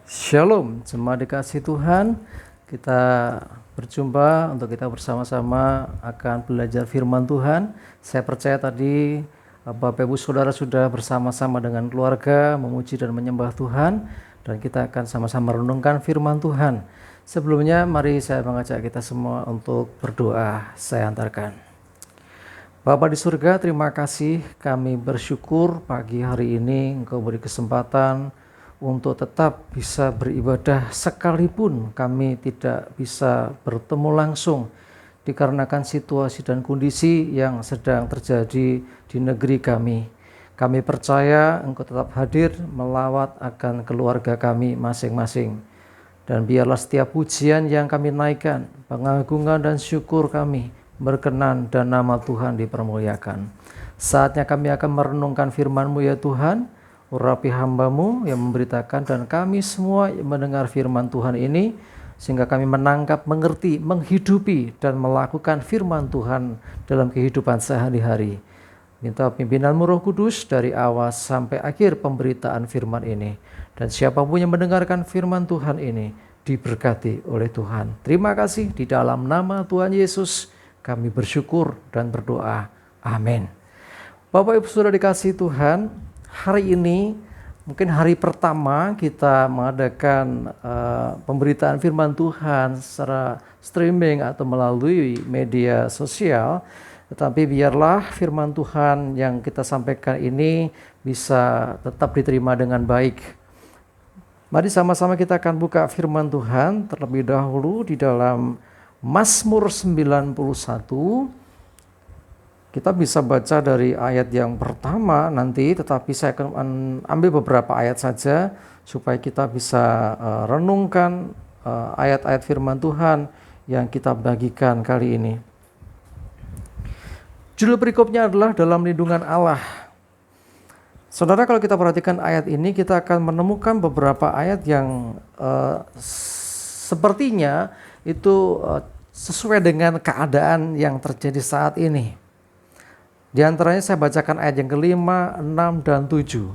Shalom, jemaat dikasih Tuhan. Kita berjumpa untuk kita bersama-sama akan belajar firman Tuhan. Saya percaya tadi Bapak Ibu Saudara sudah bersama-sama dengan keluarga memuji dan menyembah Tuhan, dan kita akan sama-sama renungkan firman Tuhan. Sebelumnya mari saya mengajak kita semua untuk berdoa. Saya antarkan. Bapa di surga, terima kasih, kami bersyukur pagi hari ini Engkau beri kesempatan untuk tetap bisa beribadah sekalipun kami tidak bisa bertemu langsung dikarenakan situasi dan kondisi yang sedang terjadi di negeri kami. Kami percaya Engkau tetap hadir melawat akan keluarga kami masing-masing. Dan biarlah setiap pujian yang kami naikkan, pengagungan dan syukur kami berkenan dan nama Tuhan dipermuliakan. Saatnya kami akan merenungkan firman-Mu ya Tuhan. Urapi hamba-Mu yang memberitakan dan kami semua yang mendengar firman Tuhan ini, sehingga kami menangkap, mengerti, menghidupi dan melakukan firman Tuhan dalam kehidupan sehari-hari. Minta pimpinan-Mu Roh Kudus dari awal sampai akhir pemberitaan firman ini, dan siapapun yang mendengarkan firman Tuhan ini diberkati oleh Tuhan. Terima kasih, di dalam nama Tuhan Yesus kami bersyukur dan berdoa. Amin. Bapak Ibu Saudara dikasih Tuhan, hari ini mungkin hari pertama kita mengadakan pemberitaan firman Tuhan secara streaming atau melalui media sosial. Tetapi biarlah firman Tuhan yang kita sampaikan ini bisa tetap diterima dengan baik. Mari sama-sama kita akan buka firman Tuhan terlebih dahulu di dalam Mazmur 91. Kita bisa baca dari ayat yang pertama nanti, tetapi saya akan ambil beberapa ayat saja supaya kita bisa renungkan ayat-ayat firman Tuhan yang kita bagikan kali ini. Judul perikopnya adalah dalam lindungan Allah. Saudara, kalau kita perhatikan ayat ini, kita akan menemukan beberapa ayat yang sepertinya itu sesuai dengan keadaan yang terjadi saat ini. Di antaranya saya bacakan ayat yang kelima, 6, dan 7.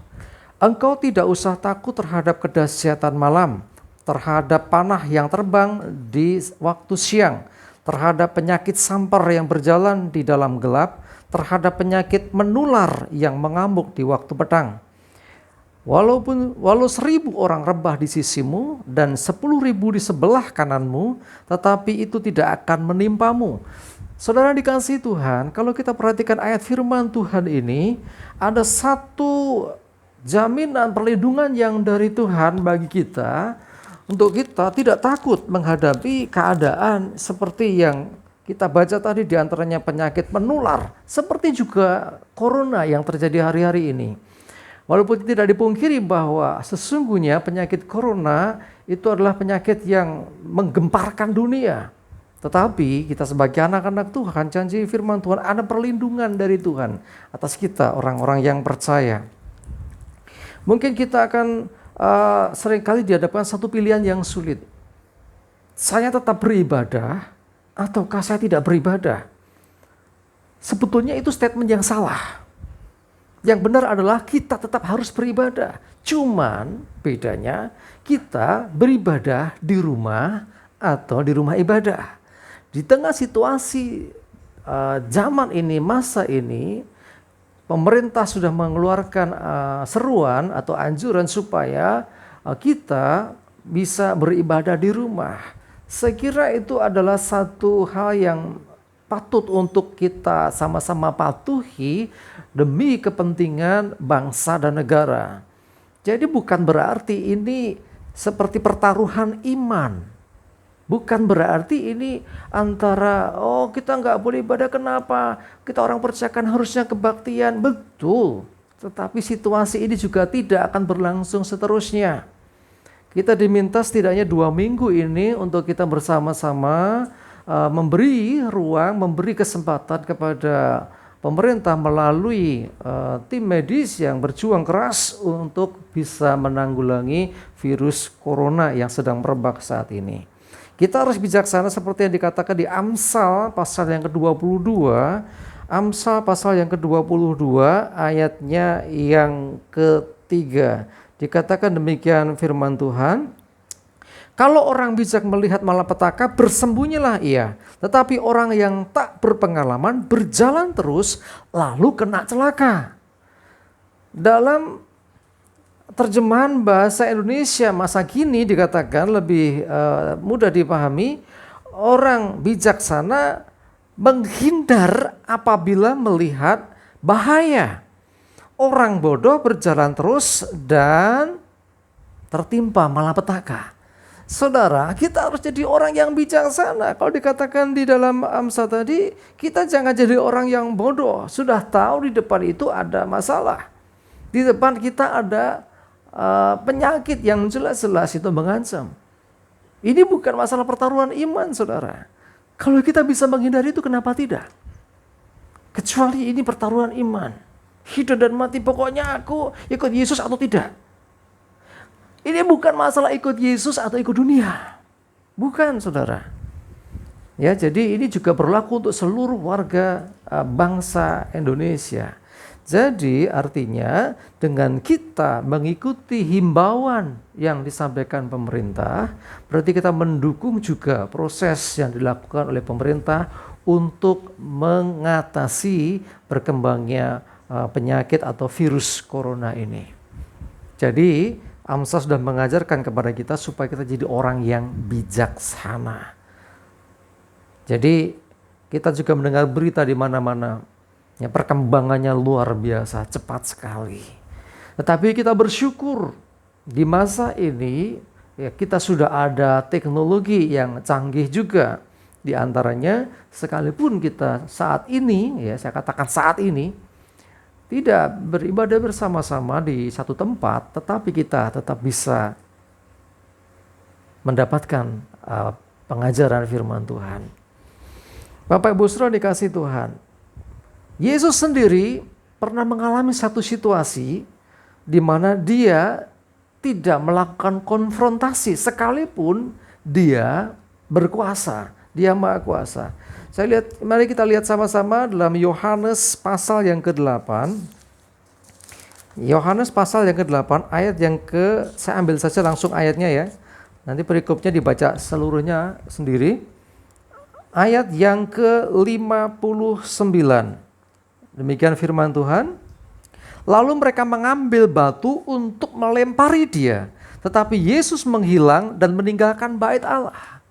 Engkau tidak usah takut terhadap kedahsyatan malam, terhadap panah yang terbang di waktu siang, terhadap penyakit sampar yang berjalan di dalam gelap, terhadap penyakit menular yang mengamuk di waktu petang. Walau 1.000 orang rebah di sisimu dan 10.000 di sebelah kananmu, tetapi itu tidak akan menimpamu. Saudara dikasih Tuhan, kalau kita perhatikan ayat firman Tuhan ini, ada satu jaminan perlindungan yang dari Tuhan bagi kita, untuk kita tidak takut menghadapi keadaan seperti yang kita baca tadi, diantaranya penyakit menular, seperti juga corona yang terjadi hari-hari ini. Walaupun tidak dipungkiri bahwa sesungguhnya penyakit corona itu adalah penyakit yang menggemparkan dunia. Tetapi kita sebagai anak-anak Tuhan, janji firman Tuhan, ada perlindungan dari Tuhan atas kita, orang-orang yang percaya. Mungkin kita akan seringkali dihadapkan satu pilihan yang sulit. Saya tetap beribadah ataukah saya tidak beribadah? Sebetulnya itu statement yang salah. Yang benar adalah kita tetap harus beribadah. Cuman bedanya kita beribadah di rumah atau di rumah ibadah. Di tengah situasi zaman ini, masa ini, pemerintah sudah mengeluarkan seruan atau anjuran supaya kita bisa beribadah di rumah. Saya kira itu adalah satu hal yang patut untuk kita sama-sama patuhi demi kepentingan bangsa dan negara. Jadi bukan berarti ini seperti pertaruhan iman. Bukan berarti ini antara, kita nggak boleh ibadah, kenapa? Kita orang percaya kan harusnya kebaktian. Betul, tetapi situasi ini juga tidak akan berlangsung seterusnya. Kita diminta setidaknya 2 minggu ini untuk kita bersama-sama memberi ruang, memberi kesempatan kepada pemerintah melalui tim medis yang berjuang keras untuk bisa menanggulangi virus corona yang sedang merebak saat ini. Kita harus bijaksana seperti yang dikatakan di Amsal pasal yang ke-22. Amsal pasal yang ke-22 ayatnya yang ketiga. Dikatakan demikian firman Tuhan, Kalau orang bijak melihat malapetaka, bersembunyilah ia. Tetapi orang yang tak berpengalaman berjalan terus, lalu kena celaka. Dalam terjemahan bahasa Indonesia masa kini dikatakan lebih mudah dipahami, orang bijaksana menghindar apabila melihat bahaya. Orang bodoh berjalan terus dan tertimpa malapetaka. Saudara, kita harus jadi orang yang bijaksana. Kalau dikatakan di dalam Amsal tadi, kita jangan jadi orang yang bodoh. Sudah tahu di depan itu ada masalah. Di depan kita ada penyakit yang jelas-jelas itu mengancam. Ini bukan masalah pertaruhan iman, saudara. Kalau kita bisa menghindari itu, kenapa tidak? Kecuali ini pertaruhan iman. Hidup dan mati, pokoknya aku ikut Yesus atau tidak. Ini bukan masalah ikut Yesus atau ikut dunia. Bukan, saudara. Ya, jadi ini juga berlaku untuk seluruh warga bangsa Indonesia. Jadi artinya dengan kita mengikuti himbauan yang disampaikan pemerintah, berarti kita mendukung juga proses yang dilakukan oleh pemerintah untuk mengatasi berkembangnya penyakit atau virus corona ini. Jadi Amsal sudah mengajarkan kepada kita supaya kita jadi orang yang bijaksana. Jadi kita juga mendengar berita di mana-mana, ya, perkembangannya luar biasa, cepat sekali. Tetapi kita bersyukur di masa ini, ya, kita sudah ada teknologi yang canggih juga. Di antaranya sekalipun kita saat ini, ya saya katakan saat ini, tidak beribadah bersama-sama di satu tempat, tetapi kita tetap bisa mendapatkan pengajaran firman Tuhan. Bapak Ibu Saudara dikasih Tuhan, Yesus sendiri pernah mengalami satu situasi di mana dia tidak melakukan konfrontasi sekalipun dia berkuasa, dia maha kuasa. Mari kita lihat sama-sama dalam Yohanes pasal yang ke-8. Yohanes pasal yang ke-8 ayat yang saya ambil saja langsung ayatnya ya. Nanti perikopnya dibaca seluruhnya sendiri. Ayat yang ke-59. Demikian firman Tuhan. Lalu mereka mengambil batu untuk melempari dia. Tetapi Yesus menghilang dan meninggalkan bait Allah.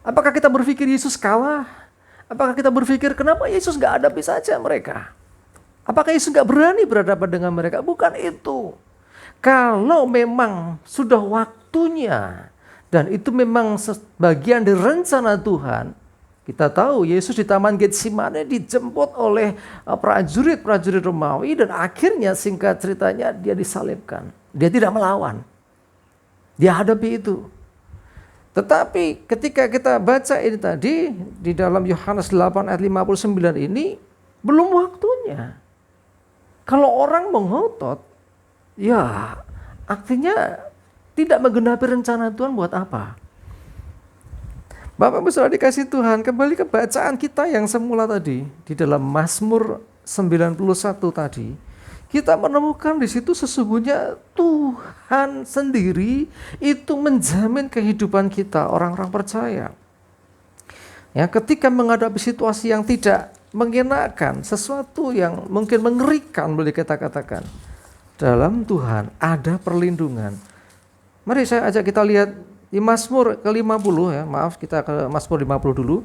Apakah kita berpikir Yesus kalah? Apakah kita berpikir kenapa Yesus gak hadapi saja mereka? Apakah Yesus gak berani berhadapan dengan mereka? Bukan itu. Kalau memang sudah waktunya dan itu memang bagian dari rencana Tuhan, kita tahu Yesus di Taman Getsemane dijemput oleh prajurit-prajurit Romawi dan akhirnya singkat ceritanya dia disalibkan. Dia tidak melawan. Dia hadapi itu. Tetapi ketika kita baca ini tadi di dalam Yohanes 8 ayat 59 ini belum waktunya. Kalau orang mengotot, ya artinya tidak menggenapi rencana Tuhan buat apa? Bapak Ibu Saudara dikasih Tuhan, kembali ke bacaan kita yang semula tadi di dalam Mazmur 91 tadi. Kita menemukan di situ sesungguhnya Tuhan sendiri itu menjamin kehidupan kita orang-orang percaya. Ya, ketika menghadapi situasi yang tidak mengenakan, sesuatu yang mungkin mengerikan boleh kita katakan, dalam Tuhan ada perlindungan. Mari saya ajak kita lihat di Mazmur ke-50 ya, maaf kita ke Mazmur 50 dulu.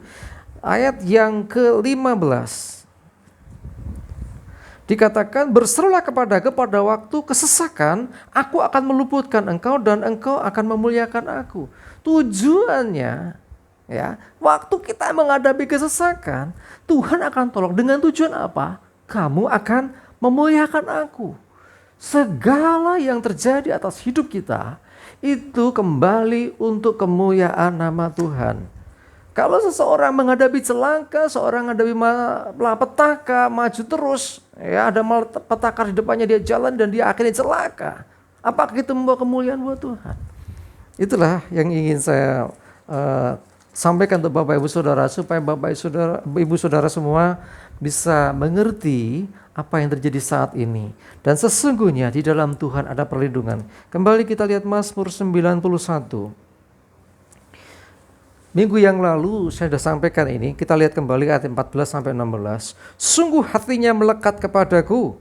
Ayat yang ke-15. Dikatakan, berserulah pada waktu kesesakan, aku akan meluputkan engkau dan engkau akan memuliakan aku. Tujuannya, ya, waktu kita menghadapi kesesakan, Tuhan akan tolong. Dengan tujuan apa? Kamu akan memuliakan aku. Segala yang terjadi atas hidup kita, itu kembali untuk kemuliaan nama Tuhan. Kalau seseorang menghadapi celaka, seorang menghadapi malapetaka, maju terus, ya ada malapetaka di depannya dia jalan dan dia akhirnya celaka. Apakah itu membawa kemuliaan buat Tuhan? Itulah yang ingin saya sampaikan untuk Bapak Ibu Saudara supaya Bapak Ibu Saudara semua bisa mengerti apa yang terjadi saat ini. Dan sesungguhnya di dalam Tuhan ada perlindungan. Kembali kita lihat Mazmur 91. Minggu yang lalu saya sudah sampaikan ini, kita lihat kembali ayat 14 sampai 16. Sungguh hatinya melekat kepadaku,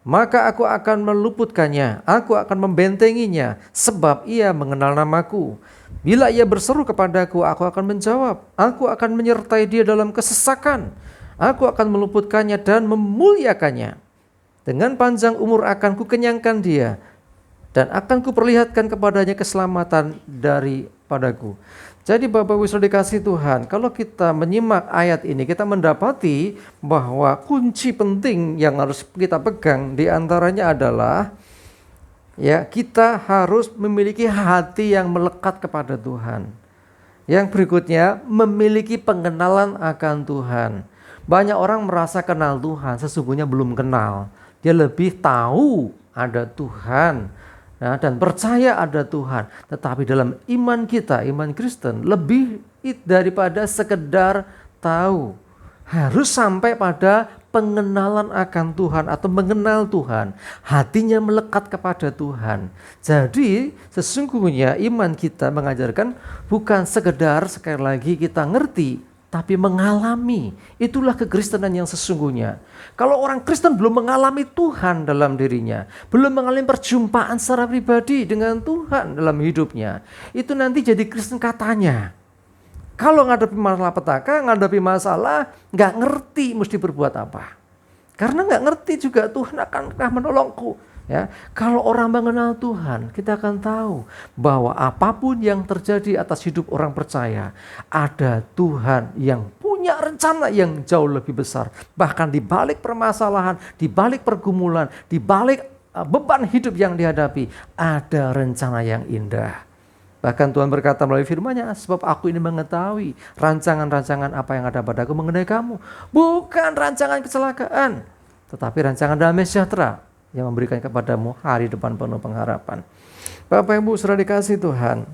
maka aku akan meluputkannya, aku akan membentenginya, sebab ia mengenal namaku. Bila ia berseru kepadaku, aku akan menjawab, aku akan menyertai dia dalam kesesakan, aku akan meluputkannya dan memuliakannya. Dengan panjang umur akan kukenyangkan dia, dan akan kuperlihatkan kepadanya keselamatan daripadaku. Jadi Bapak Ibu Saudara dikasih Tuhan, kalau kita menyimak ayat ini, kita mendapati bahwa kunci penting yang harus kita pegang diantaranya adalah ya, kita harus memiliki hati yang melekat kepada Tuhan. Yang berikutnya, memiliki pengenalan akan Tuhan. Banyak orang merasa kenal Tuhan, sesungguhnya belum kenal. Dia lebih tahu ada Tuhan, dan percaya ada Tuhan. Tetapi dalam iman kita, iman Kristen, lebih daripada sekedar tahu. Harus sampai pada pengenalan akan Tuhan atau mengenal Tuhan. Hatinya melekat kepada Tuhan. Jadi sesungguhnya iman kita mengajarkan bukan sekedar sekali lagi kita ngerti, tapi mengalami. Itulah kekristenan yang sesungguhnya. Kalau orang Kristen belum mengalami Tuhan dalam dirinya, belum mengalami perjumpaan secara pribadi dengan Tuhan dalam hidupnya, itu nanti jadi Kristen katanya. Kalau ngadepi masalah petaka, ngadepi masalah, nggak ngerti mesti berbuat apa. Karena nggak ngerti juga Tuhan akankah menolongku. Ya, kalau orang mengenal Tuhan, kita akan tahu bahwa apapun yang terjadi atas hidup orang percaya, ada Tuhan yang punya rencana yang jauh lebih besar. Bahkan di balik permasalahan, di balik pergumulan, di balik beban hidup yang dihadapi, ada rencana yang indah. Bahkan Tuhan berkata melalui firman-Nya, sebab aku ini mengetahui rancangan-rancangan apa yang ada padaku mengenai kamu. Bukan rancangan kecelakaan, tetapi rancangan damai sejahtera yang memberikan kepadamu hari depan penuh pengharapan. Bapak Ibu Saudara dikasih Tuhan,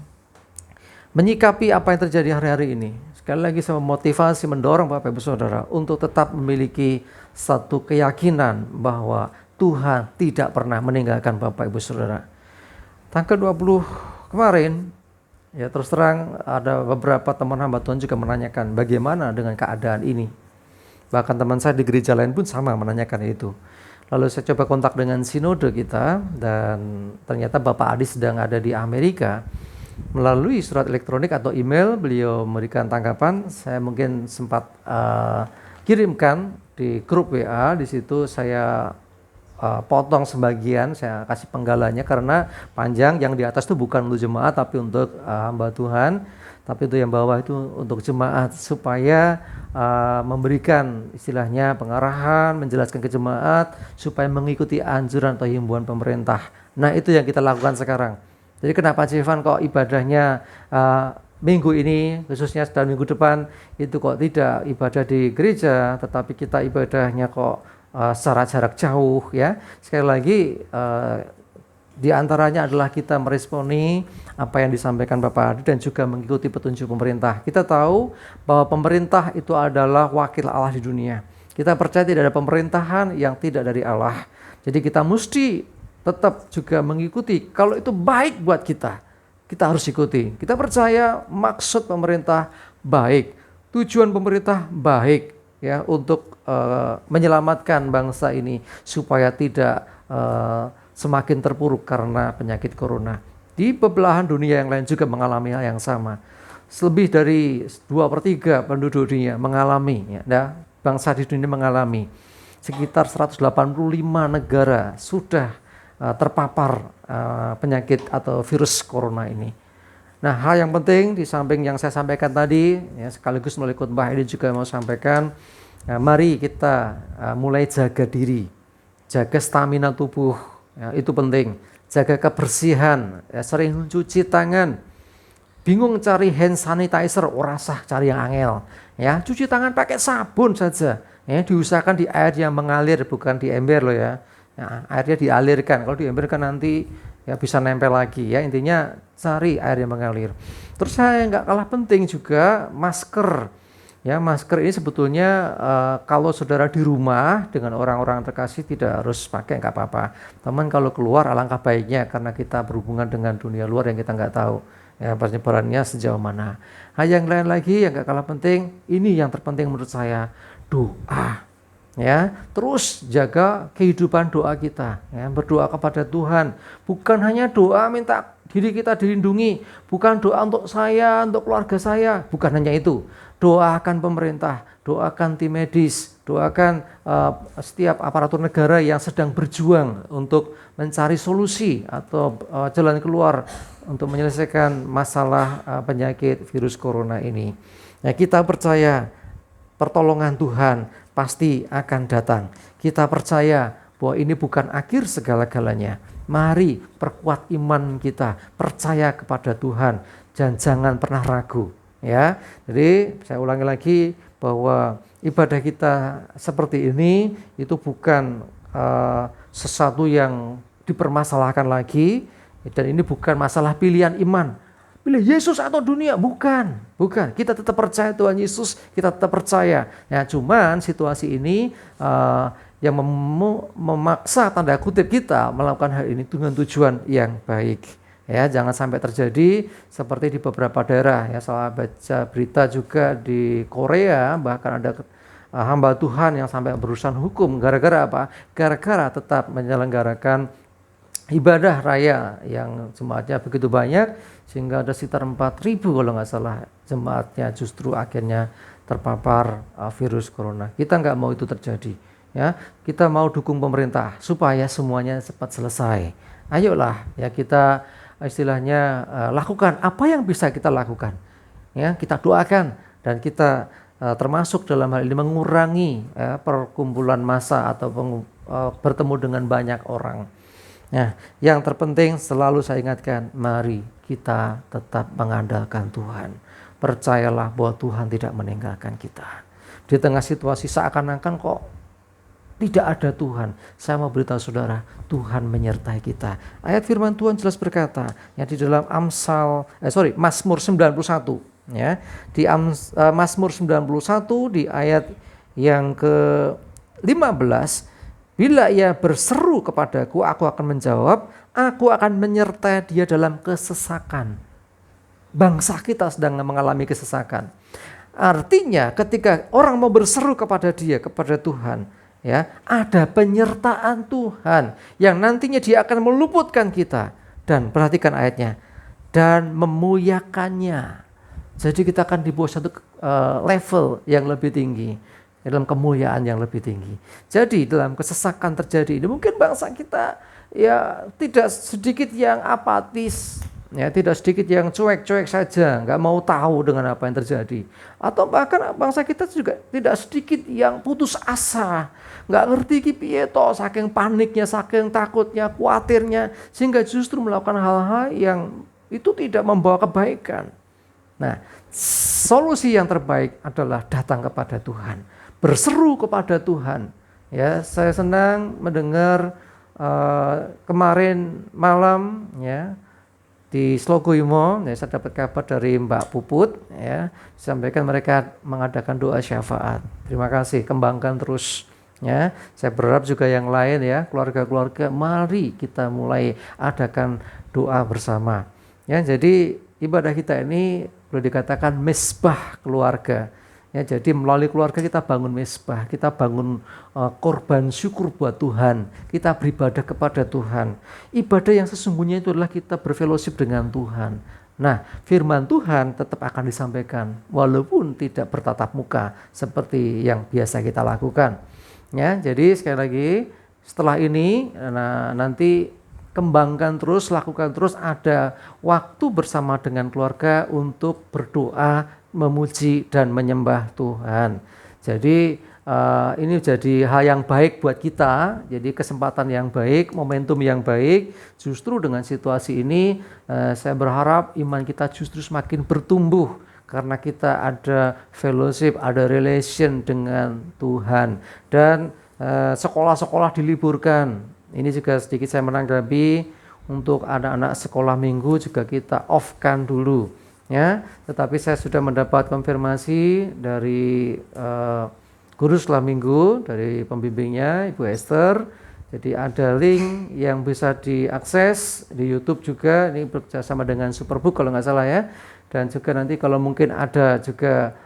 menyikapi apa yang terjadi hari-hari ini, sekali lagi saya memotivasi, mendorong Bapak Ibu Saudara untuk tetap memiliki satu keyakinan bahwa Tuhan tidak pernah meninggalkan Bapak Ibu Saudara. Tanggal 20 kemarin, ya terus terang ada beberapa teman hamba Tuhan juga menanyakan bagaimana dengan keadaan ini. Bahkan teman saya di gereja lain pun sama menanyakan itu. Lalu saya coba kontak dengan sinode kita, dan ternyata Bapak Adi sedang ada di Amerika. Melalui surat elektronik atau email beliau memberikan tanggapan. Saya mungkin sempat kirimkan di grup WA. Di situ saya potong sebagian, saya kasih penggalanya karena panjang. Yang di atas itu bukan untuk jemaat tapi untuk hamba Tuhan. Tapi itu yang bawah itu untuk jemaat, supaya memberikan istilahnya pengarahan, menjelaskan ke jemaat supaya mengikuti anjuran atau himbauan pemerintah. Nah, itu yang kita lakukan sekarang. Jadi kenapa Civan kok ibadahnya minggu ini, khususnya dan minggu depan itu kok tidak ibadah di gereja, tetapi kita ibadahnya kok secara jarak jauh, ya. Sekali lagi di antaranya adalah kita meresponi apa yang disampaikan Bapak Adi dan juga mengikuti petunjuk pemerintah. Kita tahu bahwa pemerintah itu adalah wakil Allah di dunia. Kita percaya tidak ada pemerintahan yang tidak dari Allah. Jadi kita mesti tetap juga mengikuti. Kalau itu baik buat kita, kita harus ikuti. Kita percaya maksud pemerintah baik, tujuan pemerintah baik, ya, untuk menyelamatkan bangsa ini supaya tidak semakin terpuruk karena penyakit corona. Di belahan dunia yang lain juga mengalami hal yang sama. Lebih dari 2/3 penduduk dunia mengalami, ya, bangsa di dunia mengalami. Sekitar 185 negara sudah terpapar penyakit atau virus corona ini. Nah, hal yang penting di samping yang saya sampaikan tadi, ya, sekaligus melalui khotbah ini juga mau sampaikan, mari kita mulai jaga diri, jaga stamina tubuh. Ya, itu penting. Jaga kebersihan, ya, sering cuci tangan. Bingung cari hand sanitizer, orasah cari yang angel. Ya, cuci tangan pakai sabun saja. Ya, diusahakan di air yang mengalir, bukan di ember loh, ya. Ya, airnya dialirkan. Kalau di ember kan nanti ya bisa nempel lagi, ya. Intinya cari air yang mengalir. Terus saya nggak kalah penting juga masker. Ya, masker ini sebetulnya kalau saudara di rumah dengan orang-orang terkasih tidak harus pakai, nggak apa-apa. Teman kalau keluar alangkah baiknya karena kita berhubungan dengan dunia luar yang kita nggak tahu. Ya, penyebarannya sejauh mana. Yang lain lagi yang nggak kalah penting, ini yang terpenting menurut saya, doa. Ya, terus jaga kehidupan doa kita, ya, berdoa kepada Tuhan, bukan hanya doa minta diri kita dilindungi, bukan doa untuk saya, untuk keluarga saya, bukan hanya itu. Doakan pemerintah, doakan tim medis, doakan setiap aparatur negara yang sedang berjuang untuk mencari solusi atau jalan keluar untuk menyelesaikan masalah penyakit virus corona ini. Ya, kita percaya pertolongan Tuhan pasti akan datang. Kita percaya bahwa ini bukan akhir segala-galanya. Mari perkuat iman kita, percaya kepada Tuhan dan jangan pernah ragu. Ya, jadi saya ulangi lagi bahwa ibadah kita seperti ini itu bukan sesuatu yang dipermasalahkan lagi, dan ini bukan masalah pilihan iman. Pilih Yesus atau dunia? Bukan. Kita tetap percaya Tuhan Yesus, kita tetap percaya. Ya, cuman situasi ini yang memaksa tanda kutip kita melakukan hal ini dengan tujuan yang baik. Ya, jangan sampai terjadi seperti di beberapa daerah. Ya, saya baca berita juga di Korea, bahkan ada hamba Tuhan yang sampai berurusan hukum. Gara-gara apa? Gara-gara tetap menyelenggarakan ibadah raya yang jemaatnya begitu banyak, sehingga ada sekitar 4.000 kalau nggak salah jemaatnya justru akhirnya terpapar virus corona. Kita nggak mau itu terjadi. Ya, kita mau dukung pemerintah supaya semuanya cepat selesai. Ayolah, ya kita istilahnya lakukan apa yang bisa kita lakukan. Ya, kita doakan dan kita termasuk dalam hal ini mengurangi perkumpulan massa atau bertemu dengan banyak orang. Nah, yang terpenting selalu saya ingatkan, mari kita tetap mengandalkan Tuhan. Percayalah bahwa Tuhan tidak meninggalkan kita. Di tengah situasi seakan-akan kok tidak ada Tuhan, saya mau beritahu saudara, Tuhan menyertai kita. Ayat firman Tuhan jelas berkata, yang di dalam Mazmur 91, ya. Di Mazmur 91 di ayat yang ke-15, bila ia berseru kepadaku, aku akan menjawab, aku akan menyertai dia dalam kesesakan. Bangsa kita sedang mengalami kesesakan. Artinya ketika orang mau berseru kepada dia, kepada Tuhan, ya, ada penyertaan Tuhan yang nantinya dia akan meluputkan kita. Dan perhatikan ayatnya, dan memuliakannya. Jadi kita akan dibawa satu level yang lebih tinggi, dalam kemuliaan yang lebih tinggi. Jadi dalam kesesakan terjadi ini, mungkin bangsa kita ya tidak sedikit yang apatis, ya tidak sedikit yang cuek-cuek saja, nggak mau tahu dengan apa yang terjadi. Atau bahkan bangsa kita juga tidak sedikit yang putus asa, nggak ngerti piye to, saking paniknya, saking takutnya, khawatirnya, sehingga justru melakukan hal-hal yang itu tidak membawa kebaikan. Nah, solusi yang terbaik adalah datang kepada Tuhan, berseru kepada Tuhan. Ya, saya senang mendengar kemarin malam, ya, di Slogoimo, ya, saya dapat kabar dari Mbak Puput, ya, sampaikan mereka mengadakan doa syafaat. Terima kasih, kembangkan terus. Ya, saya berharap juga yang lain, ya, keluarga-keluarga, mari kita mulai adakan doa bersama. Ya, jadi ibadah kita ini boleh dikatakan mesbah keluarga. Ya, jadi melalui keluarga kita bangun mesbah, kita bangun korban syukur buat Tuhan, kita beribadah kepada Tuhan. Ibadah yang sesungguhnya itu adalah kita berfellowship dengan Tuhan. Nah, firman Tuhan tetap akan disampaikan walaupun tidak bertatap muka seperti yang biasa kita lakukan. Ya, jadi sekali lagi setelah ini nanti kembangkan terus, lakukan terus, ada waktu bersama dengan keluarga untuk berdoa, memuji dan menyembah Tuhan. Jadi ini jadi hal yang baik buat kita, jadi kesempatan yang baik, momentum yang baik. Justru dengan situasi ini saya berharap iman kita justru semakin bertumbuh karena kita ada fellowship, ada relation dengan Tuhan, dan sekolah-sekolah diliburkan. Ini juga sedikit saya menanggapi untuk anak-anak sekolah minggu juga kita off-kan dulu. ya. Tetapi saya sudah mendapat konfirmasi dari guru setelah minggu, dari pembimbingnya Ibu Esther. Jadi ada link yang bisa diakses di YouTube juga, ini bekerjasama dengan Superbook kalau nggak salah ya. Dan juga nanti kalau mungkin ada juga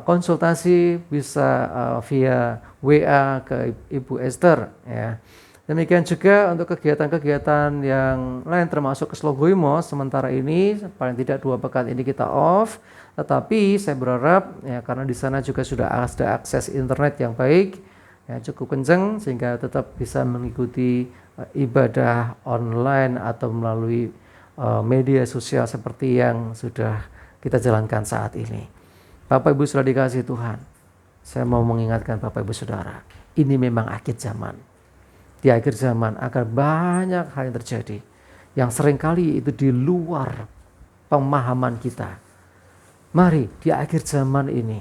konsultasi bisa via WA ke Ibu Esther ya. Demikian juga untuk kegiatan-kegiatan yang lain termasuk ke Slogoimo sementara ini paling tidak 2 pekan ini kita off. Tetapi saya berharap ya karena di sana juga sudah ada akses internet yang baik ya, cukup kencang sehingga tetap bisa mengikuti ibadah online atau melalui media sosial seperti yang sudah kita jalankan saat ini. Bapak Ibu sudah dikasih Tuhan, saya mau mengingatkan Bapak Ibu Saudara, ini memang akhir zaman. Di akhir zaman akan banyak hal yang terjadi yang seringkali itu di luar pemahaman kita. Mari di akhir zaman ini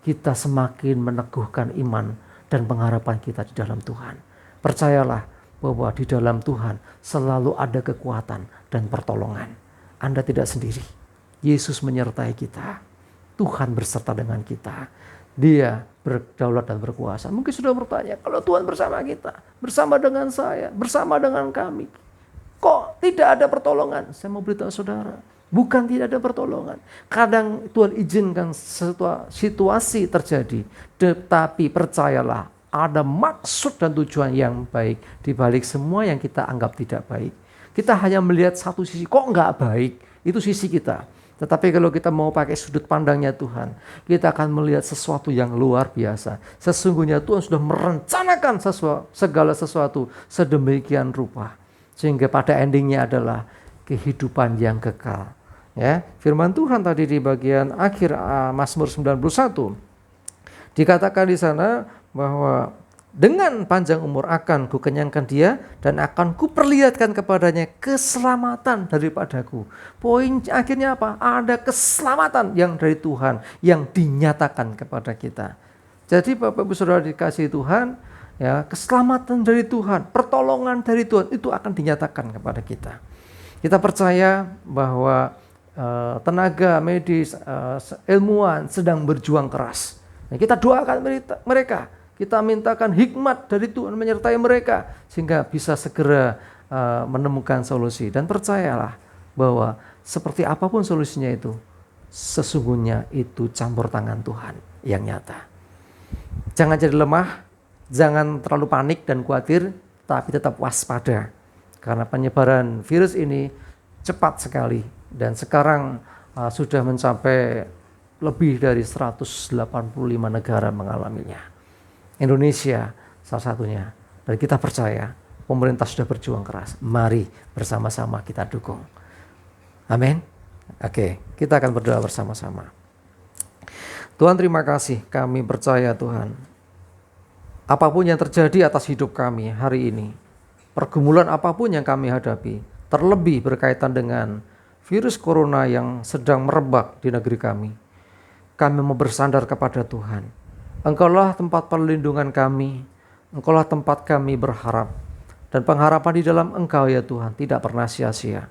kita semakin meneguhkan iman dan pengharapan kita di dalam Tuhan. Percayalah bahwa di dalam Tuhan selalu ada kekuatan dan pertolongan. Anda tidak sendiri. Yesus menyertai kita. Tuhan berserta dengan kita. Dia berdaulat dan berkuasa. Mungkin sudah bertanya, kalau Tuhan bersama kita, bersama dengan saya, bersama dengan kami, kok tidak ada pertolongan? Saya mau beritahu saudara, bukan tidak ada pertolongan. Kadang Tuhan izinkan situasi terjadi, tetapi percayalah ada maksud dan tujuan yang baik di balik semua yang kita anggap tidak baik. Kita hanya melihat satu sisi, kok nggak baik? Itu sisi kita. Tetapi kalau kita mau pakai sudut pandangnya Tuhan, kita akan melihat sesuatu yang luar biasa. Sesungguhnya Tuhan sudah merencanakan segala sesuatu sedemikian rupa. Sehingga pada endingnya adalah kehidupan yang kekal. Ya, firman Tuhan tadi di bagian akhir Mazmur 91 dikatakan di sana bahwa dengan panjang umur akan kukenyangkan dia dan akan kuperlihatkan kepadanya keselamatan daripadaku. Poin akhirnya apa? Ada keselamatan yang dari Tuhan yang dinyatakan kepada kita. Jadi Bapak Ibu Saudara dikasihi Tuhan, ya, keselamatan dari Tuhan, pertolongan dari Tuhan itu akan dinyatakan kepada kita. Kita percaya bahwa tenaga medis, ilmuwan sedang berjuang keras. Nah, kita doakan mereka. Kita mintakan hikmat dari Tuhan menyertai mereka sehingga bisa segera menemukan solusi. Dan percayalah bahwa seperti apapun solusinya itu, sesungguhnya itu campur tangan Tuhan yang nyata. Jangan jadi lemah, jangan terlalu panik dan khawatir, tapi tetap waspada. Karena penyebaran virus ini cepat sekali dan sekarang sudah mencapai lebih dari 185 negara mengalaminya. Indonesia salah satunya. Dan kita percaya pemerintah sudah berjuang keras. Mari bersama-sama kita dukung. Amin. Oke, kita akan berdoa bersama-sama. Tuhan terima kasih, kami percaya Tuhan. Apapun yang terjadi atas hidup kami hari ini, pergumulan apapun yang kami hadapi, terlebih berkaitan dengan virus corona yang sedang merebak di negeri kami mau bersandar kepada Tuhan. Engkaulah tempat perlindungan kami, Engkaulah tempat kami berharap. Dan pengharapan di dalam Engkau ya Tuhan tidak pernah sia-sia.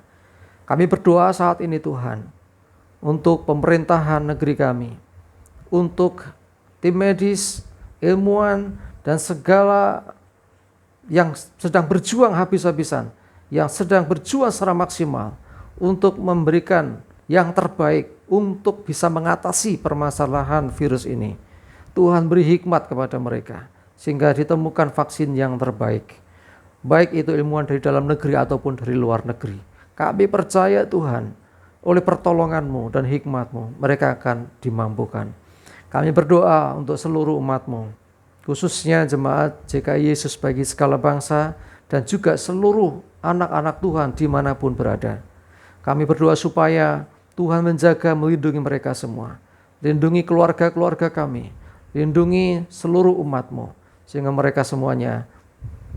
Kami berdoa saat ini Tuhan, untuk pemerintahan negeri kami, untuk tim medis, ilmuwan, dan segala yang sedang berjuang habis-habisan, yang sedang berjuang secara maksimal, untuk memberikan yang terbaik, untuk bisa mengatasi permasalahan virus ini. Tuhan beri hikmat kepada mereka sehingga ditemukan vaksin yang terbaik. Baik itu ilmuwan dari dalam negeri ataupun dari luar negeri. Kami percaya Tuhan, oleh pertolongan-Mu dan hikmat-Mu mereka akan dimampukan. Kami berdoa untuk seluruh umat-Mu, khususnya jemaat JKI Yesus bagi segala bangsa dan juga seluruh anak-anak Tuhan dimanapun berada. Kami berdoa supaya Tuhan menjaga melindungi mereka semua. Lindungi keluarga-keluarga kami. Lindungi seluruh umat-Mu sehingga mereka semuanya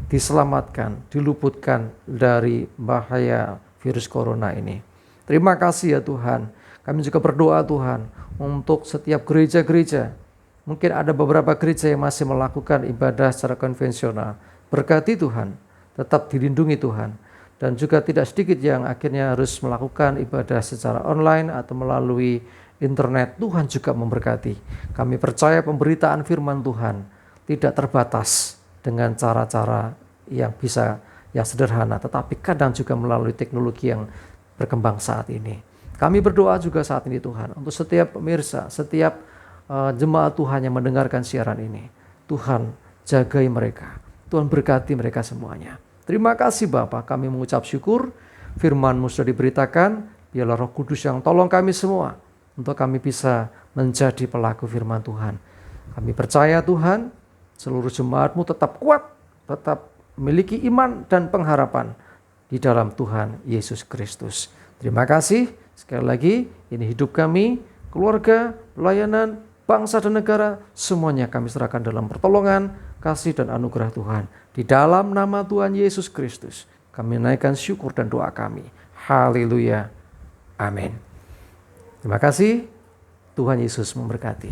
diselamatkan, diluputkan dari bahaya virus corona ini. Terima kasih ya Tuhan. Kami juga berdoa Tuhan untuk setiap gereja-gereja. Mungkin ada beberapa gereja yang masih melakukan ibadah secara konvensional. Berkati Tuhan, tetap dilindungi Tuhan. Dan juga tidak sedikit yang akhirnya harus melakukan ibadah secara online atau melalui internet. Tuhan juga memberkati. Kami percaya pemberitaan firman Tuhan tidak terbatas dengan cara-cara yang sederhana, tetapi kadang juga melalui teknologi yang berkembang saat ini. Kami berdoa juga saat ini Tuhan, untuk setiap pemirsa, setiap jemaat Tuhan yang mendengarkan siaran ini. Tuhan jagai mereka, Tuhan berkati mereka semuanya. Terima kasih Bapa, kami mengucap syukur firman-Mu sudah diberitakan. Biarlah Roh Kudus yang tolong kami semua untuk kami bisa menjadi pelaku firman Tuhan. Kami percaya Tuhan, seluruh jemaat-Mu tetap kuat, tetap memiliki iman dan pengharapan di dalam Tuhan Yesus Kristus. Terima kasih sekali lagi, ini hidup kami, keluarga, pelayanan, bangsa dan negara, semuanya kami serahkan dalam pertolongan, kasih dan anugerah Tuhan. Di dalam nama Tuhan Yesus Kristus, kami naikkan syukur dan doa kami. Haleluya. Amin. Terima kasih. Tuhan Yesus memberkati.